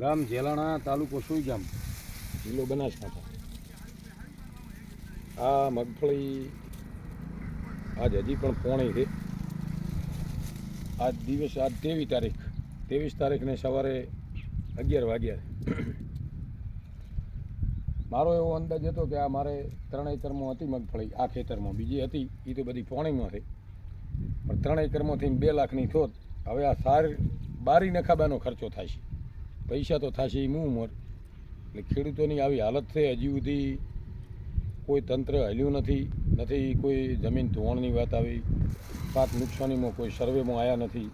ગામ જેલાણા, તાલુકો સુઈગામ, જિલ્લો બનાસકાંઠા. આ મગફળી આજ હજી પણ પોણી છે. આજ 23 તારીખને સવારે 11 વાગ્યા. મારો એવો અંદાજ હતો કે આ મારે 3 એકરમાં હતી મગફળી, આ ખેતરમાં બીજી હતી એ તો બધી પોણીમાં છે, પણ 3 એકરમાંથી 2 લાખની થોત. હવે આ સાર બારી નખાબાનો ખર્ચો થાય છે, પૈસા તો થશે એ મું એટલે ખેડૂતોની આવી હાલત છે. હજી સુધી કોઈ તંત્ર હલ્યું નથી કોઈ જમીન ધોવાણની વાત આવી, પાક નુકસાનીમાં કોઈ સર્વેમાં આવ્યા નથી.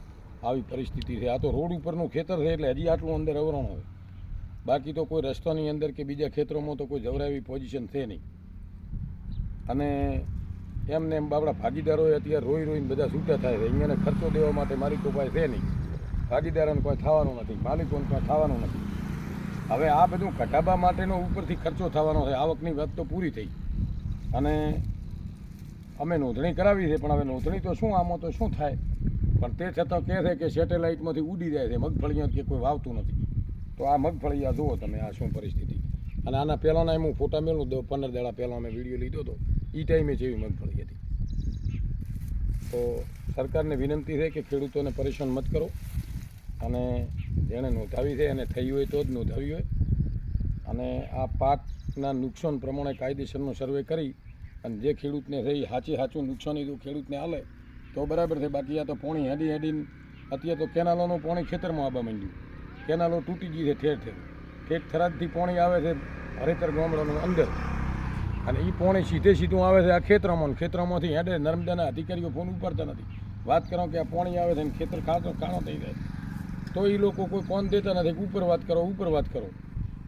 આવી પરિસ્થિતિ છે. આ તો રોડ ઉપરનું ખેતર છે એટલે હજી આટલું અંદર અવરણ હોય, બાકી તો કોઈ રસ્તાની અંદર કે બીજા ખેતરોમાં તો કોઈ જવરાવી પોઝિશન છે નહીં. અને એમને એમ બાબડા ભાગીદારોએ અત્યારે રોઈને બધા છૂટા થાય છે. અહીંયાને ખર્ચો દેવા માટે મારી કોઈ પાસે છે નહીં, ભાગીદારોને કોઈ થવાનું નથી, માલિકોને કોઈ થવાનું નથી. હવે આ બધું ઘટાડવા માટેનો ઉપરથી ખર્ચો થવાનો છે. આવકની વાત તો પૂરી થઈ અને અમે નોંધણી કરાવી છે, પણ હવે નોંધણી તો શું, આમાં તો શું થાય, પણ તે છતાં કહે છે કે સેટેલાઇટમાંથી ઉડી જાય છે મગફળીઓ, કે કોઈ વાવતું નથી. તો આ મગફળી આ જુઓ તમે, આ શું પરિસ્થિતિ. અને આના પહેલાંના હું ફોટા મેળવું 15 દાડા પહેલાં અમે વિડીયો લીધો હતો, એ ટાઈમે જેવી મગફળી હતી. તો સરકારને વિનંતી છે કે ખેડૂતોને પરેશાન મત કરો, અને જેણે નોંધાવી છે એને થઈ હોય તો જ નોંધાવી હોય. અને આ પાકના નુકસાન પ્રમાણે કાયદેસરનો સર્વે કરી અને જે ખેડૂતને થઈ સાચું નુકસાની જો ખેડૂતને હાલે તો બરાબર છે. બાકી આ તો પોણી હેડીને અત્યારે તો કેનાલોનું પોણી ખેતરમાં આવવા માંડ્યું, કેનાલો તૂટી ગઈ છે ઠેર ઠેર. થરાદથી પોણી આવે છે હરેતર ગામડાનું અંદર, અને એ પોણી સીધું આવે છે આ ખેતરોમાંથી હેડે. નર્મદાના અધિકારીઓ ફોન ઉપાડતા નથી, વાત કરો કે આ પોણી આવે છે ને ખેતર કાણો થઈ જાય તો એ લોકો કોઈ કોણ દેતા નથી. ઉપર વાત કરો.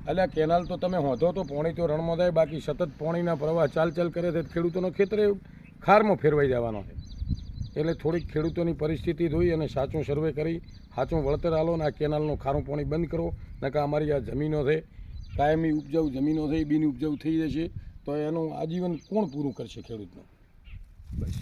એટલે કેનાલ તો તમે હોધો તો પોણી તો રણમાં થાય, બાકી સતત પોણીના પ્રવાહ ચાલ કરે છે. ખેડૂતોનો ખેતરે ખારમાં ફેરવાઈ જવાનો છે. એટલે થોડીક ખેડૂતોની પરિસ્થિતિ જોઈ અને સાચું સર્વે કરી સાચું વળતર આલો ને આ કેનાલનું ખારું પાણી બંધ કરો. નકા અમારી આ જમીનો છે કાયમી ઉપજાઉ જમીનો છે, બિન ઉપજાઉ થઈ જશે તો એનું આજીવન કોણ પૂરું કરશે ખેડૂતનું? બસ.